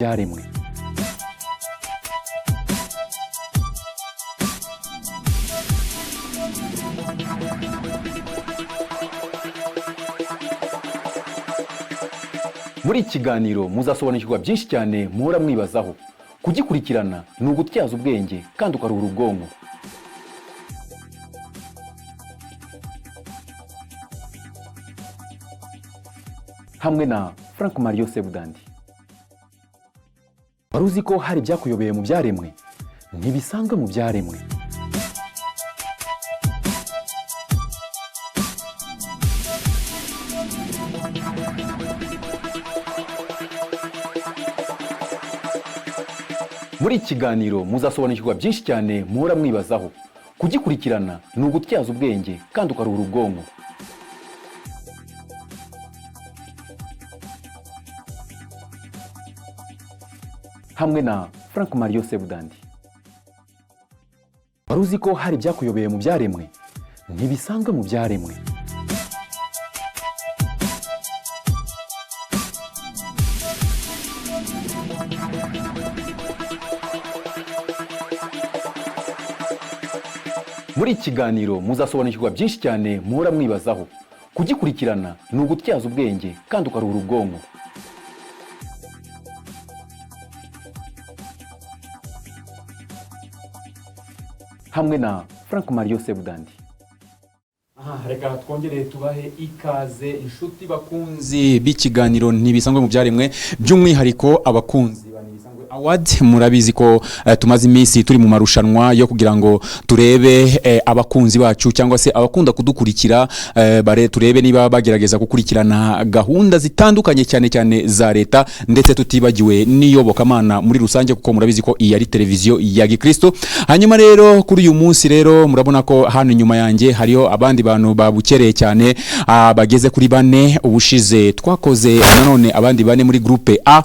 byaremwe. Muri iki kiganiro muzasobanukirwa byinshi cyane muhora mwibazaho. Kugikurikirana ni ugutyaza ubwenge kandi ukaruhura ubwonko. Hamwe na Frank Mario Sebudandi. Wari uzi ko hari ibyakuyobeye mu byaremwe? Ntibisanzwe mu byaremwe. Muri iki kiganiro muzasobanukirwa byinshi cyane muhora mwibazaho. Kugikurikirana ni ugutyaza ubwenge kandi ukaruhura ubwonko. Hamwe na Frank Mario Sebudandi. Wari uzi ko hari ibyakuyobeye mu byaremwe? Ntibisanzwe mu byaremwe. Muri iki kiganiro muzasobanukirwa byinshi cyane muhora mwibazaho. Kugikurikirana ni ugutyaza ubwenge kandi ukaruhura ubwonko. Hamwe na Frank Mario Sebudandi. Reka twongere tubahe ikaze inshuti bakunzi b'ikiganiro ntibisanzwe mu byaremwe, by'umwihariko abakunzi Award. Murabizi ko tumaze iminsi turi mu marushanwa yo kugira ngo turebe abakunzi bacu cyangwa se abakunda kudukurikira, turebe niba bagerageza gukurikirana gahunda zitandukanye cyane cyane za leta, ndetse tutibagiwe n'iyobokamana muri rusange, kuko murabizi ko iyi ari televiziyo ya Gikristo. Hanyuma rero kuri uyu munsi rero murabona ko hano inyuma yanjye hariyo abandi bantu babukereye cyane, bageze kuri 4. Ubushize twakoze nanone abandi 4 muri groupe A,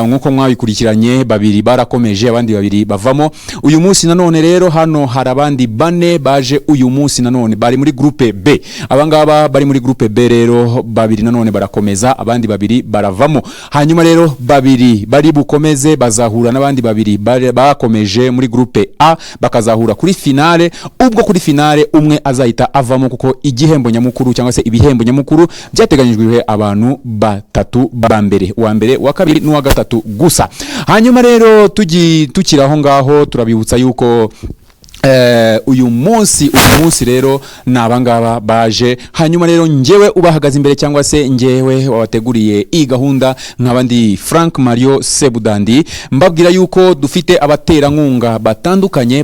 nkuko mwabikurikiranye 2 barakomeje, abandi 2 bavamo. Uyu munsi nanone rero hano hari abandi 4 baje uyu munsi nanone bari muri groupe B. Abangaba bari muri groupe B rero 2 nanone barakomeza, abandi 2 baravamo. Hanyuma rero 2 bari bukomeze bazahura n'abandi 2 bakomeje muri groupe A, bakazahura kuri finale. Ubwo kuri finale umwe azahita avamo, kuko igihembo nyamukuru cyangwa se ibihembo nyamukuru byateganyijwe abantu 3 ba mbere, uwa mbere, uwa kabiri n'uwa gatatu gusa. Hanyuma rero tukiraho ngaho turabibutsa yuko uyu munsi rero nabangaba baje. Hanyuma rero ngewe ubahagaze imbere cyangwa se ngewe wabateguriye iyi gahunda nk'abandi Frank Mario Sebudandi, mbabwira yuko dufite abaterankunga batandukanye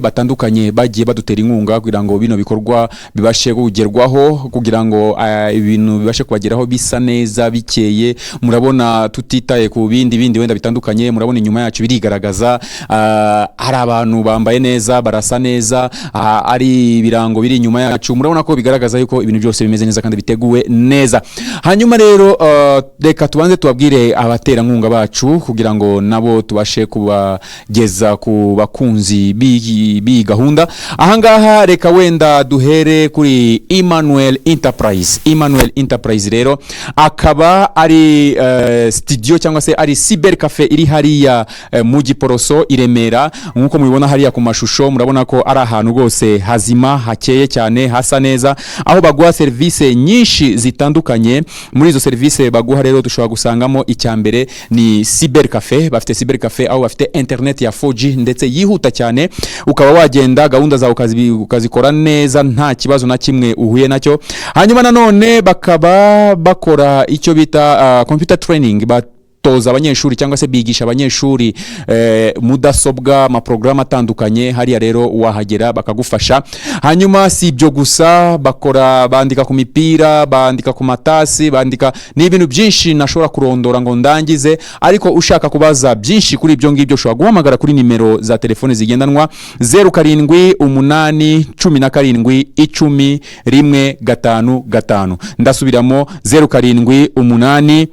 bagiye badutera inkunga kugira ngo bino bikorwa bibashe kugerwaho, kugira ngo ibintu bibashe kubageraho bisa neza bikeye. Murabona tutitaye ku bindi wenda bitandukanye, murabona inyuma yacu birigaragaza, hari abantu bambaye neza, barasa neza, ari ibirango biri inyuma yacu. Murabona ko bigaragaza yuko ibintu byose bimeze neza kandi biteguwe neza. Hanyuma rero reka tubanze tubabwire abaterankunga bacu kugira ngo nabo tubashe kubageza ku bakunzi b'iyi gahunda. Ahangaha reka wenda duhere kuri Emmanuel Enterprise rero akaba ari studio cyangwa se ari cyber cafe iri hariya mu Giporoso i Remera. Nkuko mubibona hariya ku mashusho murabona ko ari ahantu rwose hazima, hakeye cyane, hasa neza, aho baguha service nyinshi zitandukanye. Muri izo service baguha rero dushobora gusangamo icyambere ni cyber cafe. Bafite cyber cafe aho bafite internet ya 4G ndetse yihuta cyane, ukaba wagenda gahunda zawe ukazikora neza nta kibazo na kimwe uhuye nacyo. Hanyuma nanone bakaba bakora icyo bita computer training, toza abanyeshuri cyangwa se bigisha abanyeshuri mudasobwa, amaprogramu atandukanye. Hariya rero wahagera bakagufasha. Hanyuma si ibyo gusa, bandika ku mipira, bandika ku matasi, bandika n'ibintu byinshi nashobora kurondora ngo ndangize, ariko ushaka kubaza byinshi kuri ibyo ngibyo ushobora guhamagara kuri nimero za telefone zigendanwa 0781711155. Ndasubiramo 0781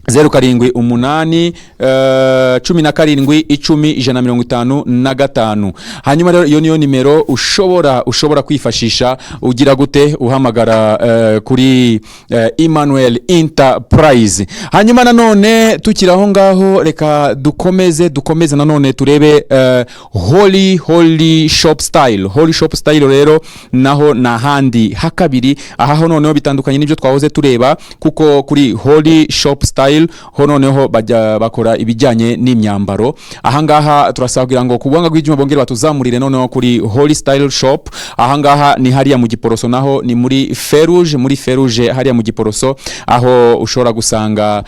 0788 17 hanyuma rero iyo niyo nimero ushobora kwifashisha ugira gute uhamagara kuri Emmanuel Enterprise. Hanyuma nanone tukiraho ngaho reka dukomeze nanone turebe Holy Shop Style. Holy Shop Style rero naho nahandi hakabiri aho noneho bitandukanye n'ibyo twahoze tureba, kuko kuri Holy Shop Style ho noneho bajya bakora ibijyanye n'imyambaro. Ahangaha turasabwira ngo kubwanga gw'ijuma bongere batuzamurire noneho kuri Holy Style Shop. Ahangaha ni hariya mu Giporoso, naho ni muri Ferouge hariya mu Giporoso, aho ushobora gusanga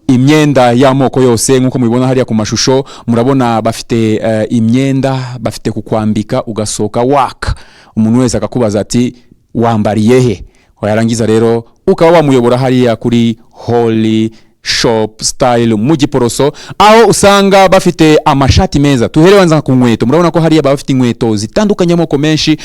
imyenda y'amoko yose nkuko mubibona hariya ku mashusho. Murabona bafite imyenda, bafite kukwambika ugasoka waka, umuntu wese akakubaza ati wambariye he, warangiza rero ukaba wamuyobora hariya kuri Holy Shop Style mu Giporoso, aho usanga bafite amashati meza. Tuhere wanza ku nkweto, murabona ko hariya bafite inkweto zitandukanye amoko menshi,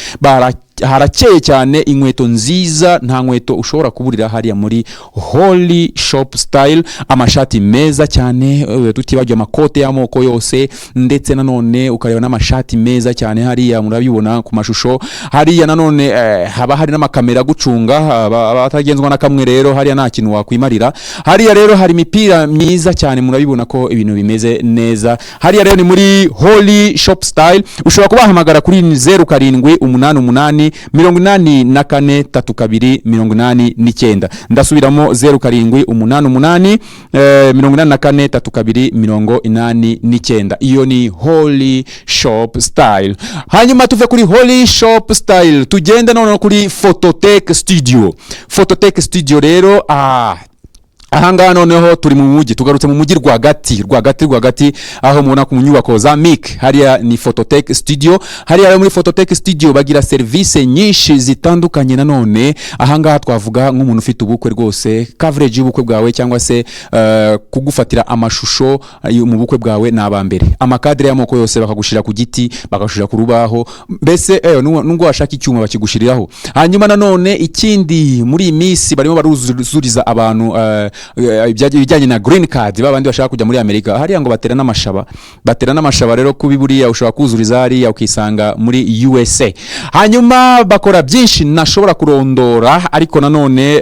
harakeye cyane, inkweto nziza, nta nkweto ushobora kuburira hariya muri Holy Shop Style. Amashati meza cyane, tutibagiye amakote y'amoko yose, ndetse nanone ukareba n'amashati meza cyane hariya murabibona ku mashusho. Hariya nanone haba hari n'amakamera gucunga abatagenzwa na kamwe, rero hariya nta kintu wakwimarira. Hariya rero hari imipira myiza cyane, murabibona ko ibintu bimeze neza. Hariya rero ni muri Holy Shop Style. Ushobora kubahamagara kuri 0788 843289. Ndasubiramo 0788 843289. Iyo ni Holy Shop Style. Hanyuma tuve kuri Holy Shop Style tugenda none kuri Phototech Studio rero ahangaha noneho turi mu mujyi, tugarutse mu mujyi rwagati, aho mubona ku nyubako za MIC. Hariya ni Phototech Studio. Hariya muri Phototech Studio bagira service nyinshi zitandukanye. Nanone ahangaha twavuga nk'umuntu ufite ubukwe rwose, coverage y'ubukwe bwawe cyangwa se kugufatira amashusho mu bukwe bwawe n'abambere. Amakadre y'amoko yose bakagushira ku giti, bakashira ku rubaho, mbese nungo washaka icyuma bakigushiriraho. Hanyuma nanone ikindi muri iyi minsi barimo baruzuriza abantu ibijyanye na green card, babandi bashaka kujya muri Amerika. Hariya ngo batera n'amashaba rero kubiburiya ushobora kuzuriza hariya ukisanga muri USA. Hanyuma bakora byinshi nashobora kurondora, ariko nanone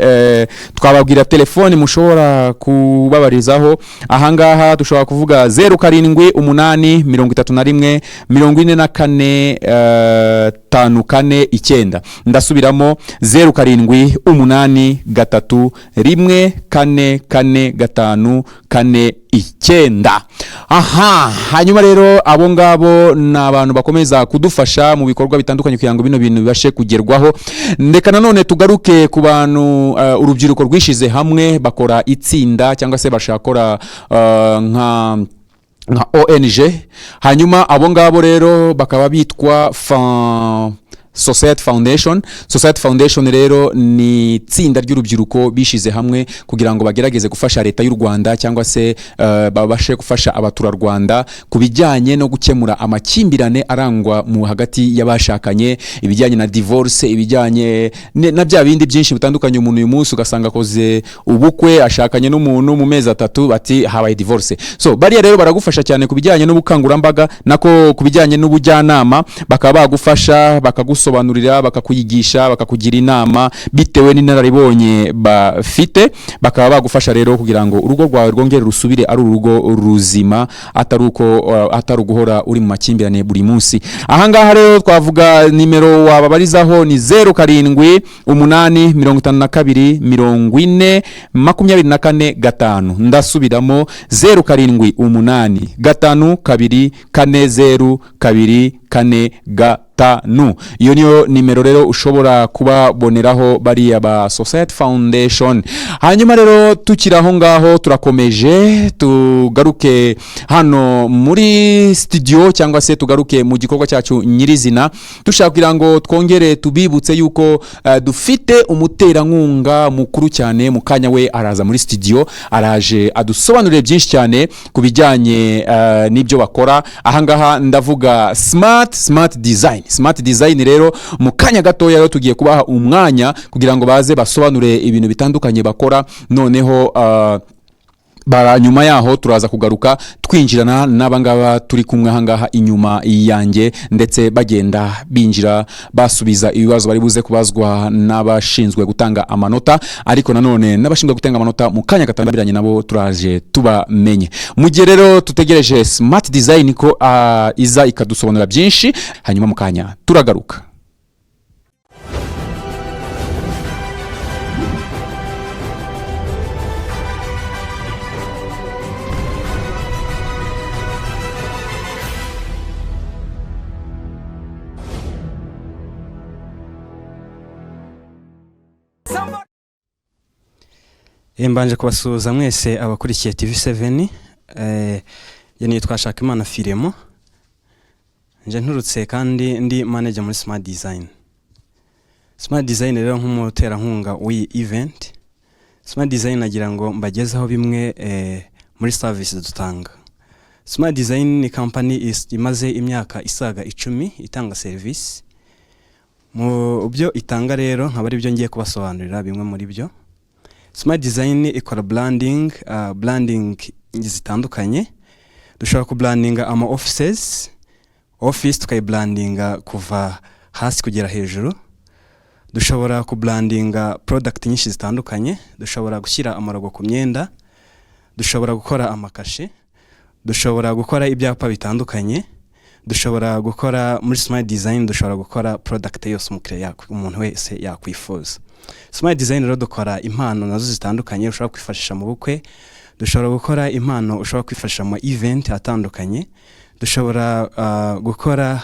twababwira telefone mushobora kubabarizaho. Ahangaha dushobora kuvuga 0788 31 44 ndasubiramo 0788 hanyuma rero abo ngabo ni abantu bakomeza kudufasha mu bikorwa bitandukanye kugira ngo bino bintu bibashe kugerwaho. Ndeka nanone tugaruke ku bantu urubyiruko rwishize hamwe bakora itsinda cyangwa se bashakora nka ONG. Hanyuma abo ngabo rero bakaba bitwa Society Foundation rero ni itsinda ry'urubyiruko bishize hamwe kugira ngo bagerageze gufasha leta y'u Rwanda cyangwa se babashe gufasha abaturarwanda kubijyanye no gukemura amakimbirane arangwa mu hagati y'abashakanye, ibijyanye na divorce, ibijyanye na bya bindi byinshi bitandukanye. Umuntu uyu munsi ugasanga akoze ubukwe, ashakanye n'umuntu mu mezi 3 bati habaye divorce. So bariya rero baragufasha cyane kubijyanye n'ubukangurambaga, nako kubijyanye n'ubujyanama, bakaba bagufasha bakagusobanurira, bakakuyigisha, bakakugira inama bitewe n'inararibonye bafite. Bakaba bagufasha rero kugira ngo urugo rwawe rwongere rusubire ari urugo ruzima, atari guhora uri mu makimbirane buri munsi. Ahangaha rero twavuga nimero wababarizaho ni 0788 52 40 24 ndasubiramo 0788 52 40 iyo niyo nimero rero ushobora kubaboneraho bariya ba Society Foundation. Hanyuma rero tukiraho ngaho turakomeje tugaruke hano muri studio cyangwa se tugaruke mu gikorwa cyacu nyirizina. Dushaka kugira ngo twongere tubibutse yuko dufite umuterankunga mukuru cyane. Mu kanya we araza muri studio, araje adusobanurire byinshi cyane kubijyanye n'ibyo bakora. Ahangaha ndavuga Smart Design. Smart design rero mu kanya gatoya rero tugiye kubaha umwanya kugira ngo baze basobanure ibintu bitandukanye bakora, noneho nyuma yaho turaza kugaruka twinjirana n'abangaba turi kumwe ahangaha inyuma yanjye, ndetse bagenda binjira basubiza ibibazo bari buze kubazwa n'abashinzwe gutanga amanota, ariko nanone n'abashinzwe gutanga amanota mu kanya gatandukanye nabo turaje tubamenye. Mu gihe rero tutegereje Smart design ko iza ikadusobanura byinshi, hanyuma mu kanya turagaruka. Mbanje kubasuhuza mwese abakurikiye TV7. Yani twashaka Imana Firemo, nje nturutse kandi ndi manager muri Smart Design. Smart Design rero nk'umuterankunga w'iyi event. Smart Design nagira ngo mbagezeho bimwe muri services dutanga. Smart Design ni company imaze imyaka isaga 10 itanga service. Mu byo itanga rero nkaba ari byo ngiye kubasobanurira bimwe muri byo. Smart Design ikora branding zitandukanye. Dushobora kubrandinga ama office tukayibrandinga kuva hasi kugera hejuru. Dushobora kubrandinga product nyinshi zitandukanye. Dushobora gushyira amarogo ku myenda. Dushobora gukora amakashe. Dushobora gukora ibyapa bitandukanye. Dushobora gukora muri Smart Design, dushobora gukora product yose umukiriya umuntu wese yakwifuza. Smart Design rero dukora impano nazo zitandukanye ushobora kwifashisha mu bukwe. Dushobora gukora impano ushobora kwifashisha mu event atandukanye. Dushobora gukora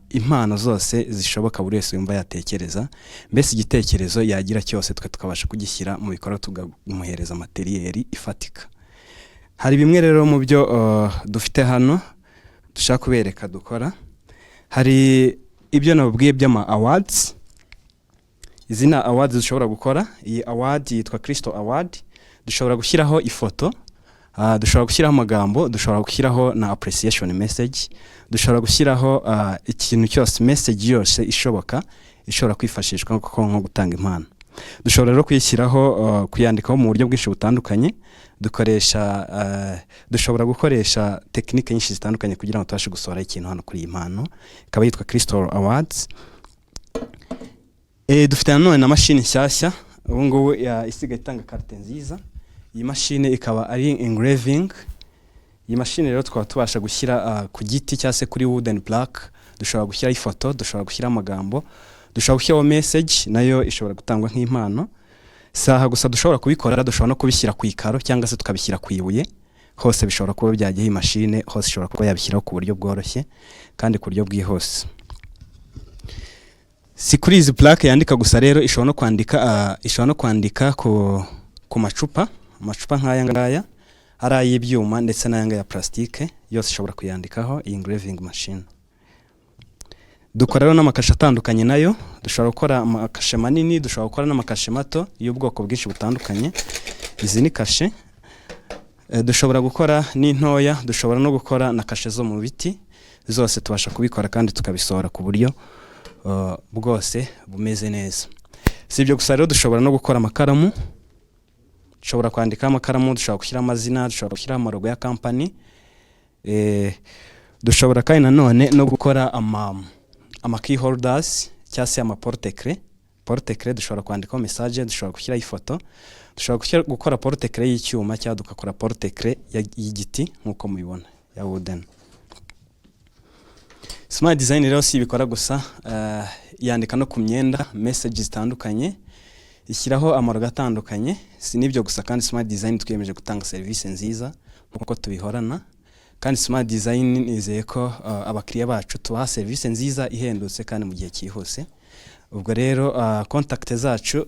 impano zose zishoboka buri wese yumva yatekereza. Mbese igitekerezo yagira cyose tukabasha kugishyira mu bikorwa, tugamuhereza materiel ifatika. Hari bimwe rero mu byo dufite hano dushaka kubereka dukora. Hari ibyo nababwiye by'ama awards. Izina awards dushobora gukora. Iyi award yitwa Crystal Award. Dushobora gushyiraho ifoto, dushobora gushyiraho amagambo, dushobora gushyiraho na appreciation message, dushobora gushyiraho ikintu cyose, message yose ishoboka ishobora kwifashishwa nko gutanga impano. Dushobora rero kuyishyiraho, kuyandikaho mu buryo bwinshi butandukanye. Dushobora gukoresha technique nyinshi zitandukanye kugira ngo tubashe gusohora ikintu hano kuri iyi impano. Ikaba yitwa Crystal Awards. Dufite nanone na machine nshyashya ubu ngubu isigaye itanga carte nziza. Iyi machine ikaba ari engraving. Iyi machine rero twaba tubasha gushyira ku giti cyangwa se kuri wooden plaque. Dushobora gushyira ifoto, dushobora gushyira amagambo, dushobora gushyiraho message nayo ishobora gutangwa nk'impano. Saha gusa dushobora kubikora, dushobora no kubishyira ku ikaro cyangwa se tukabishyira ku ibuye. Hose bishobora kuba byagiye machine, hose ishobora kuba yabishyiraho ku buryo bworoshye kandi ku buryo bwihuse. Si kuri izi plaque yandika gusa rero, ishobora no kwandika ku macupa nk'aya ngaya, ari ay'ibyuma ndetse n'ayanga ya plastique, yose ishobora kuyandikaho iyi engraving machine. Dukora rero n'amakashe atandukanye nayo. Dushobora gukora amakashe manini, dushobora gukora n'amakashe mato y'ubwoko bwinshi butandukanye. Izi ni kashe. Dushobora gukora n'intoya, dushobora no gukora na kashe zo mu biti. Zose tubasha kubikora kandi tukabisohora ku buryo bwose bumeze neza. Si ibyo gusa rero, dushobora no gukora amakaramu. Dushobora kwandika amakaramu, dushobora gushyira amazina, dushobora gushyira amarogo ya company. Dushobora kandi nanone no gukora ama key holders cyangwa se ama porte-clés. Dushobora kwandikaho message, dushobora gushyiraho ifoto, dushobora gukora porte-clés y'icyuma cyangwa dukakora porte-clés y'igiti nk'uko mubibona ya wooden. Smart Design rero si bikora gusa, yandika no ku myenda messages zitandukanye, ishyiraho amarogo atandukanye. Si nibyo gusa kandi Smart Design twiyemeje gutanga service nziza nk'uko tubihorana. Kandi Smart Design nizeye ko abakiriya bacu tubaha service nziza ihendutse kandi mu gihe cyihuse. Ubwo rero contact zacu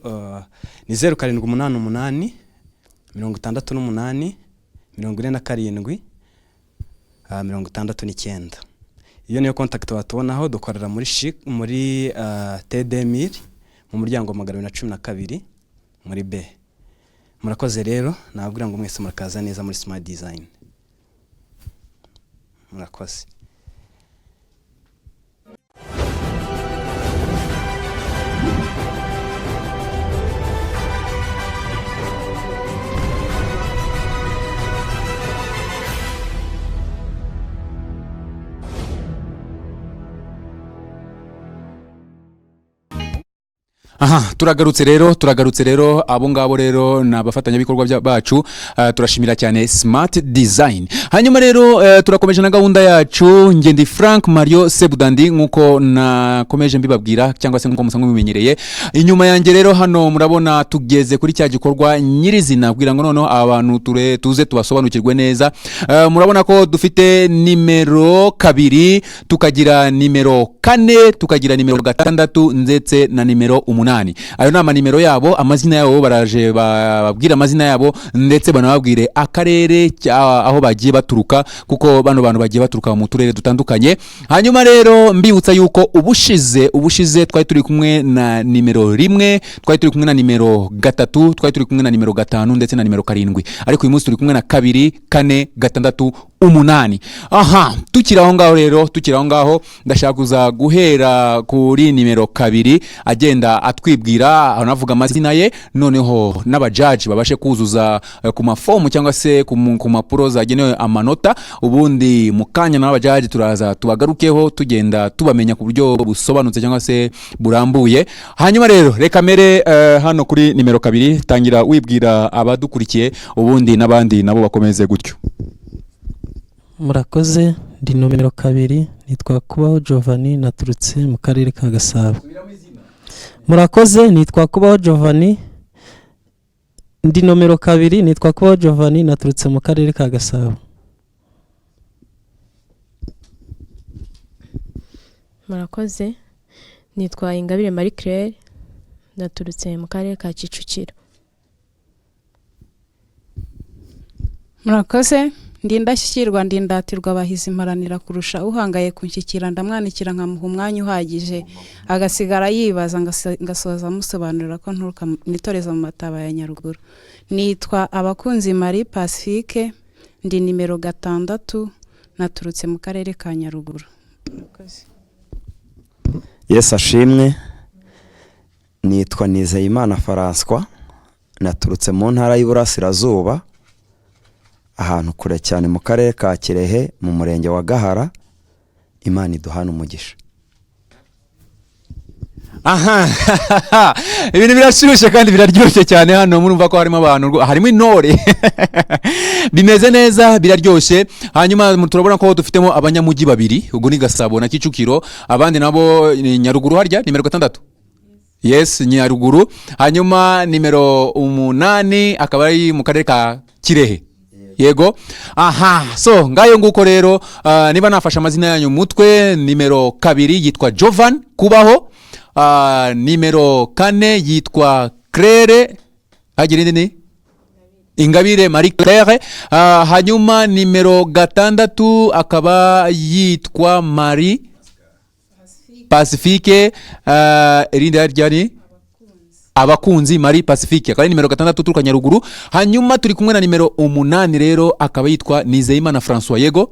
ni 0788 68 47 69. Iyo niyo contact watubonaho. Dukorera muri TD1000 mu muryango wa 212 muri B. Murakoze rero, nabwira ngo mwese murakaza neza muri Smart Design. Murakoze. Aha, turagarutse rero abo ngabo rero n'abafatanyabikorwa bacu, turashimira cyane Smart Design. Hanyuma rero turakomeje na gahunda yacu, nge ndi Frank Mario Sebudandi nkuko nakomeje mbibabwira cyangwa se nkuko musanzwe mumenyereye. Inyuma yanjye rero hano murabona tugeze kuri cya gikorwa nyirizina kugira ngo noneho abantu tuze tubasobanukirwe neza. Murabona ko dufite nimero 2, tukagira nimero 4, tukagira nimero 6 ndetse na nimero 8. Ayo nama nimero yabo, amazina yabo baraje babwira amazina yabo ndetse banababwire akarere aho bagiye baturuka, kuko bano bantu bagiye baturuka mu turere dutandukanye. Hanyuma rero mbibutsa yuko ubushize twari turi kumwe na nimero 1, twari turi kumwe na nimero 3, twari turi kumwe na nimero 5 ndetse na nimero 7, ariko uyu munsi turi kumwe na 2, 4, 6, 8. Aha, tukiraho ngaho ndashaka kuza guhera kuri nimero 2 agenda atwibwira, anavuga amazina ye, noneho n'abajaji babashe kuzuza ku mafomu cyangwa se ku mapuro zagenewe amanota. Ubundi mukanya n'abajaji turaza tubagarukeho tugenda tubamenya ku buryo busobanutse cyangwa se burambuye. Hanyuma rero reka mere hano kuri nimero 2, tangira wibwira abadukurikiye, ubundi n'abandi nabo bakomeze gutyo. Murakoze, ndi nomero 2, nitwa Kubaho Giovanni, naturutse mu karere ka Gasabo. Murakoze, nitwa Kubaho Giovanni, ndi nomero 2, nitwa Kubaho Giovanni, naturutse mu karere ka Gasabo. Murakoze, nitwa Ingabire Marie Claire, naturutse mu karere ka Kicukiro. Murakoze, ndi ndashyikirwa, ndi ndatirwa abahizi mparanira kurusha uhangaye kunshyikira, ndamwanikira nkamuha umwanya uhagije agasigara yibaza ngasoza musobanurira ko nturuka nitoreza mu mataba ya Nyaruguru. Nitwa Abakunzi Marie Pacifique, ndi nimero 6, naturutse mu karere ka Nyaruguru. Yes ashimwe, nitwa Nizeyimana François, naturutse mu ntara y'Iburasirazuba, ahantu kure cyane mu karere ka Kirehe mu murenge wa Gahara. Imana iduhana umugisha. Aha, ibintu birashushe kandi biraryoshye cyane hano, murumva ko harimo abantu, harimo intore bimeze neza, biraryoshye. Hanyuma turabona ko dufitemo abanyamugi 2, ubwo ni Gasabo na Kicukiro, abandi nabo Nyaruguru harya nimero 6. Yes, Nyaruguru. Hanyuma nimero 8 akaba ari mu karere ka Kirehe. Yego. Aha, so ngayo nguko rero, niba nafasha amazina yanyu mutwe, nimero 2 yitwa Jovan Kubaho, nimero 4 yitwa Claire, agire nini? Ingabire Marie Claire. Hanyuma nimero 6 akaba yitwa Marie Pacifique, irindi ryari Abakunzi Marie Pacifique, akaba nimero 6 turuka Nyaruguru. Hanyuma turi kumwe na nimero 8 rero akaba yitwa Nizeyimana François. Yego.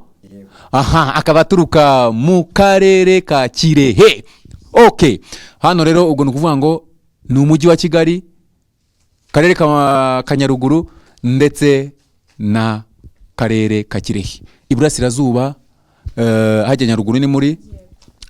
Aha, akaba turuka mu karere ka Kirehe. Okay, hano rero ubwo nukuvuga ngo ni umujyi wa Kigali, karere ka Nyaruguru ndetse na karere ka Kirehe. Iburasirazuba hajya Nyaruguru ni muri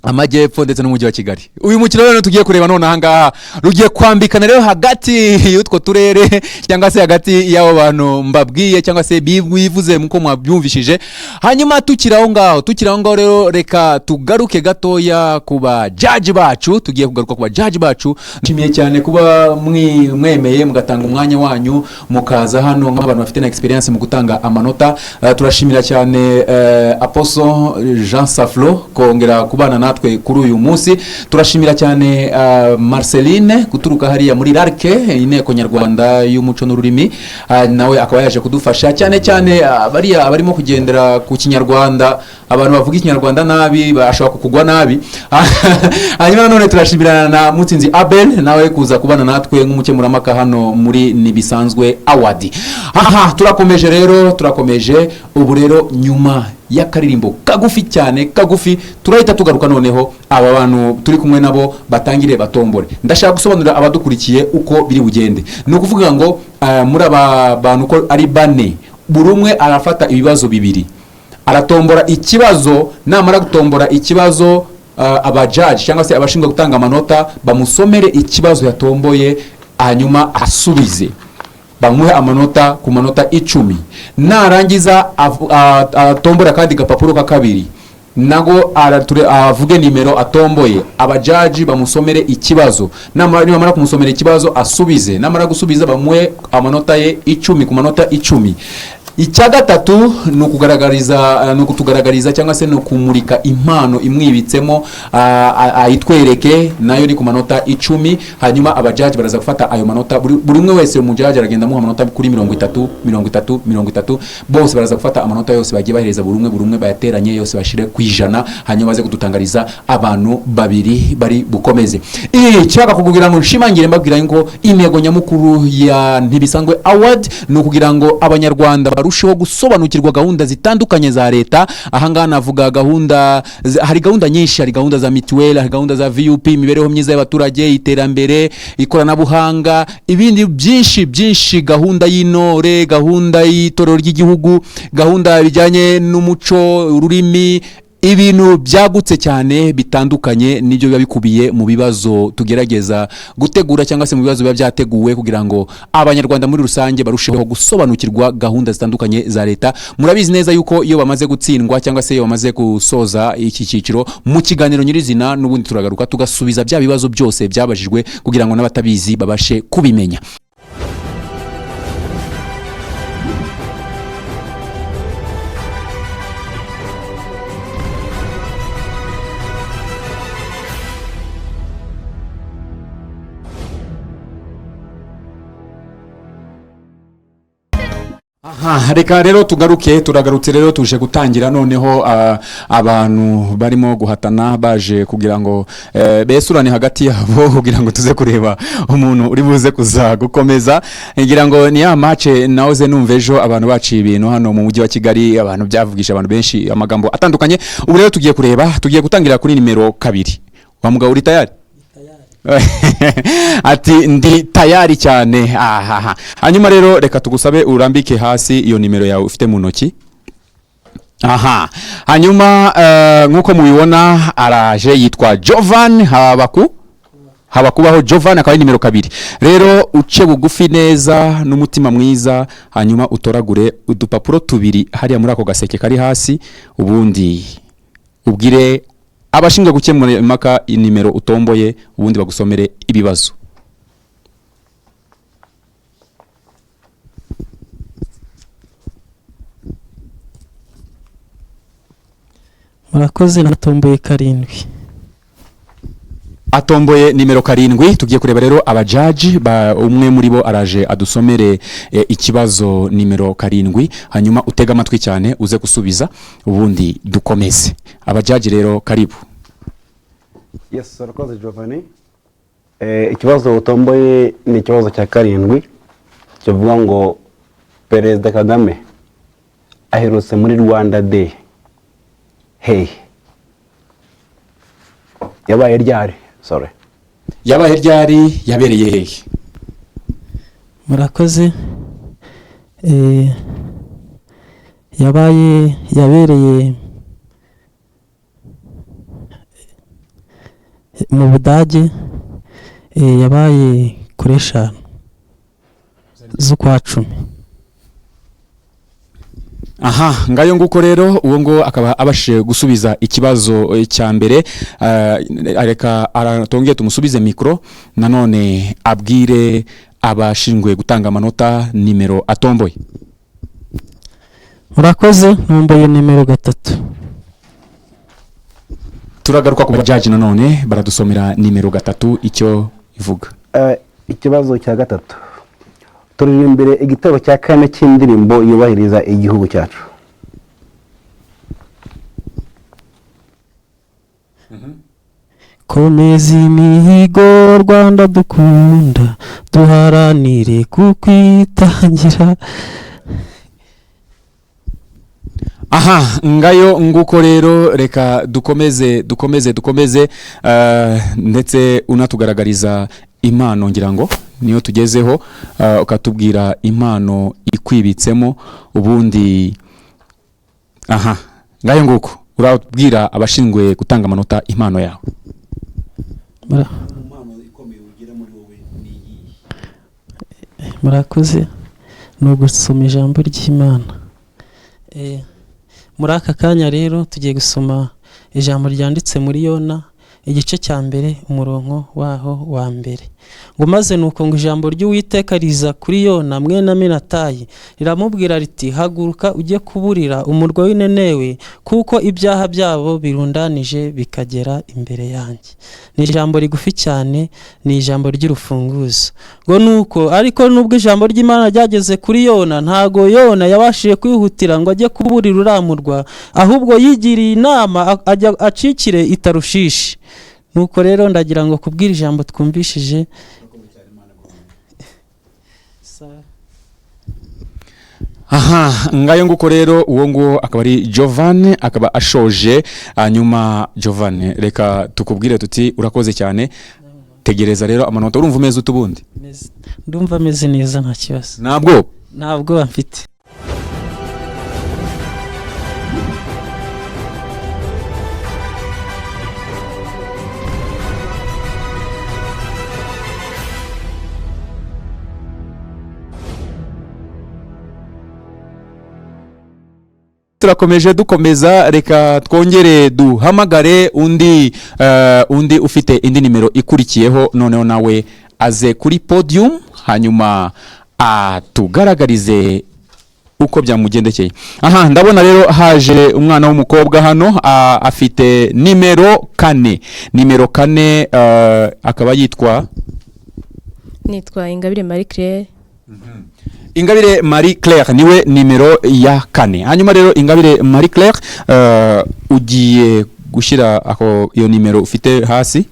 amajyepfo ndetse n'umujyi wa Kigali. Uyu mukino rero tugiye kureba none ahangaha rugiye kwambikana rero hagati y'utwo turere cyangwa se hagati y'abo bantu mbabwiye cyangwa se bivuze muko mwabyumvishije. Hanyuma tukiraho ngaho rero reka tugaruke gatoya kuba judge bacu. Tugiye kugaruka kuba judge bacu. Nshimiye cyane kuba mwemeye mugatanga umwanya wanyu mukaza hano nk'abantu bafite na experience mu gutanga amanota. Turashimira cyane Apostle Jean Saflo kongera kubana natwe kuri uyu munsi. Turashimira cyane Marceline guturuka hariya muri Larke, inteko nyarwanda y'umuco n'ururimi, nawe akaba yaje kudufasha cyane bariya barimo kugendera ku kinyarwanda, abantu bavuga ikinyarwanda nabi bashobora kukugwa nabi. Hanyuma none turashimira na Mutsinzi Abel nawe kuza kubana natwe nk'umukemuramaka hano muri Ntibisanzwe Award. Aha, turakomeje ubu rero nyuma y'akaririmbo kagufi cyane kagufi, turahita tugaruka noneho aba bantu turi kumwe nabo batangire batombore. Ndashaka gusobanurira abadukurikiye uko biri bugende. Ni ukuvuga ngo muri aba bantu ko ari bane, buri umwe arafata ibibazo bibiri, aratombora ikibazo, namara gutombora ikibazo abajaji cyangwa se abashinzwe gutanga amanota bamusomere ikibazo yatomboye, hanyuma asubize, bamuhe amanota ku manota 10. Narangiza atombora kandi gapapuro ka kabiri, nago avuge nimero atomboye, abajaji bamusomere ikibazo, namara kumusomera ikibazo asubize, namara gusubiza bamuhe amanota ye 10 ku manota 10. Icya gatatu ni ukutugaragariza cyangwa se no kumurika impano imwibitsemo, ayitwereke nayo ni ku manota 10. Hanyuma abajaji baraza gufata ayo manota, buri umwe wese umujaji aragenda amuha amanota kuri 30 bose baraza gufata amanota yose bagiye bahereza buri umwe bayateranye yose bashire ku 100, hanyuma baze kudutangariza abantu babiri bari bukomeze. Cyaka kugira ngo nshimangire mbabwira ngo intego nyamukuru ya Ntibisanzwe Award ni ukugira ngo abanyarwanda barusheho gusobanukirwa gahunda zitandukanye za leta. Ahangana navuga gahunda, hari gahunda nyinshi, hari gahunda za mituweli, hari gahunda za VUP, imibereho myiza y'abaturage, iterambere, ikoranabuhanga, ibindi byinshi, gahunda y'intore, gahunda y'itorero ry'igihugu, gahunda bijyanye n'umuco, ururimi, ibintu byagutse cyane bitandukanye, nibyo biba bikubiye mu bibazo tugerageza gutegura cyangwa se mu bibazo biba byateguwe kugira ngo abanyarwanda muri rusange barusheho gusobanukirwa gahunda zitandukanye za leta. Murabizi neza yuko iyo bamaze gutsindwa cyangwa se iyo bamaze gusoza iki cyiciro, mu kiganiro nyirizina n'ubundi turagaruka tugasubiza bya bibazo byose byabajijwe kugira ngo n'abatabizi babashe kubimenya. Reka rero turagarutse rero tuje gutangira noneho abantu barimo guhatana baje kugira ngo besurane hagati yabo kugira ngo tuze kureba umuntu uri buze kuza gukomeza. Ngira ngo ni ya match naoze numva ejo abantu baciye ibintu hano mu mujyi wa Kigali, abantu byavugisha abantu benshi amagambo atandukanye. Ubu rero tugiye gutangira kuri nimero 2. Wa mugabo uri tayari? Ati ndi tayari cyane. Hanyuma rero reka tugusabe urambike hasi iyo nimero yawe ufite mu ntoki. Hanyuma nkuko mubibona araje, yitwa Jovan Habakubaho Jovan, akaba nimero 2. Rero uce bugufi neza n'umutima mwiza, hanyuma utoragure udupapuro 2 hariya muri ako gaseke kari hasi, ubundi ubwire abashinzwe gukemura impaka inimero utomboye, ubundi bagusomere ibibazo. Murakoze, natomboye 7. Atomboye nimero 7. Tugiye kureba rero abajaji, umwe muri bo araje adusomere ikibazo nimero 7, hanyuma utega amatwi cyane uze gusubiza, ubundi dukomeze. Abajaji rero karibu. Yes, Sarakoze Giovanni. Ikibazo utomboye ni ikibazo cya 7 kivuga ngo Perezida Kagame aherutse muri Rwanda Day. Hey. Yabaye ryari? Sorry. Yabaye ryari, yabereye hehe? Murakoze. Yabereye mu Budage, yabaye kuri 5 z'ukwa 10. Ngayo nguko rero uwo ngo akaba abashe gusubiza ikibazo cya mbere. Areka aratongeye tumusubize mikro, nanone abwire abashinzwe gutanga amanota nimero atomboye. Murakoze, ntomboye nimero 3. Turagaruka ku bajaji nanone baradusomera nimero 3 icyo ivuga. Ikibazo cya 3. Turi imbere igitabo cya 4 cy'indirimbo yubahiriza igihugu cyacu. Komeza imihigo Rwanda dukunda, duharanire kukwitangira. aha ngayo nguko rero reka dukomeze ndetse unatugaragariza impano ngira ngo niyo tugezeho ukatubwira impano ikwibitsemo ubundi aha ngayo nguko urabwira abashinzwe gutanga amanota impano yawe. Murakoze ni ugusoma ijambo ry'Imana. Muri aka kanya rero tugiye gusoma ijambo ryanditse muri Yona igice cya mbere umurongo waho wa mbere ngo maze nuko ngo ijambo ry'Uwiteka riza kuri Yona mwene Aminatayi riramubwira riti haguruka ujye kuburira umurwa w'Inenewe kuko ibyaha byabo birundanije bikagera imbere yanjye. Ni ijambo rigufi cyane, ni ijambo ry'urufunguzo ngo nuko ariko nubwo ijambo ry'Imana ryageze kuri Yona ntago Yona yabashije kwihutira ngo ajye kuburira uramurwa ahubwo yigiriye inama ajya acikire i Tarushishi. Nuko rero ndagira ngo kubwira ijambo twumvishije aha ngayo nguko rero uwo ngo akaba ari Giovanni akaba ashoje. Hanyuma Giovanni reka tukubwire tuti urakoze cyane, tegereza rero amanota. Urumva umeze utubundi? Ndumva ameze neza nta kibazo. Ntabwo mfite. dukomeza reka twongere duhamagare undi ufite indi nimero ikurikiyeho noneho nawe aze kuri podium hanyuma atugaragarize uko byamugendekeye. Aha ndabona rero haje umwana w'umukobwa hano afite nimero 4 akaba nitwa Ingabire Marie Claire. Ingabire Marie Claire niwe nimero ya 4. Hanyuma rero Ingabire Marie Claire ugiye gushyira aho iyo nimero ufite hasi,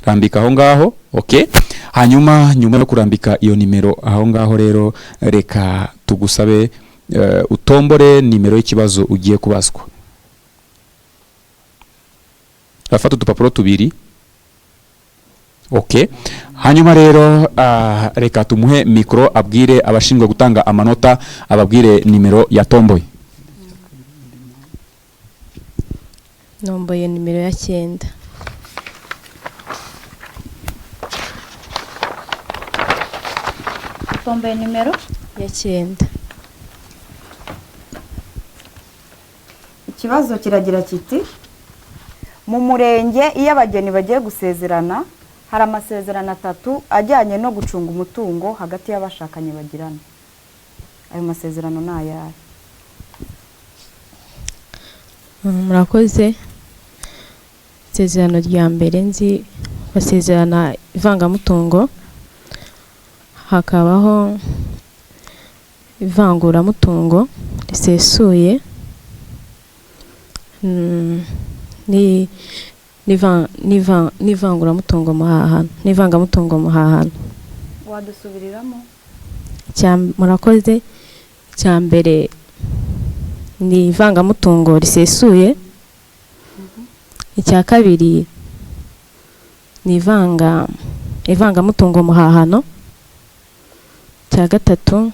rambika aho ngaho. Okay, hanyuma nyuma yo kurambika iyo nimero aho ngaho rero reka tugusabe utombore nimero y'ikibazo ugiye kubazwa. Afata udupapuro tubiri. Okay, hanyuma rero reka tumuhe mikro abwire abashinzwe gutanga amanota, ababwire nimero yatomboye. Nomboye nimero ya 9. Tomboye nimero ya 9. Ikibazo kiragira kiti mu murenge iyo abageni bagiye gusezerana hari amasezerano 3 ajyanye no gucunga umutungo hagati y'abashakanye bagirana. Ayo masezerano ni ayahe? Murakoze. Isezerano rya mbere nzi basezerana ivangamutungo, hakabaho ivanguramutungo risesuye, n'ivanguramutungo muhahano, n'ivangamutungo muhahano. Wadusubiriramo? Murakoze. Cya mbere ni ivangamutungo risesuye. Icya kabiri ni ivangamutungo muhahano. Cya gatatu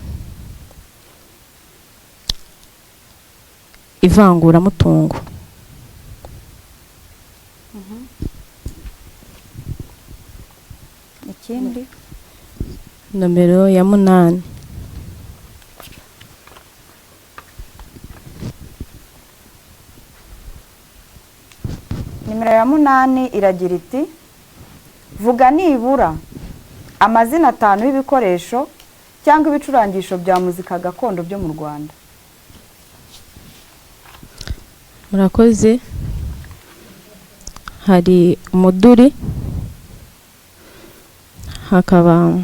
ivanguramutungo. Ikindi nomero ya 8. Nimero ya 8 iragira iti vuga nibura amazina 5 y'ibikoresho cyangwa ibicurangisho bya muzika gakondo byo mu Rwanda. Murakoze. Hari umuduri, hakaba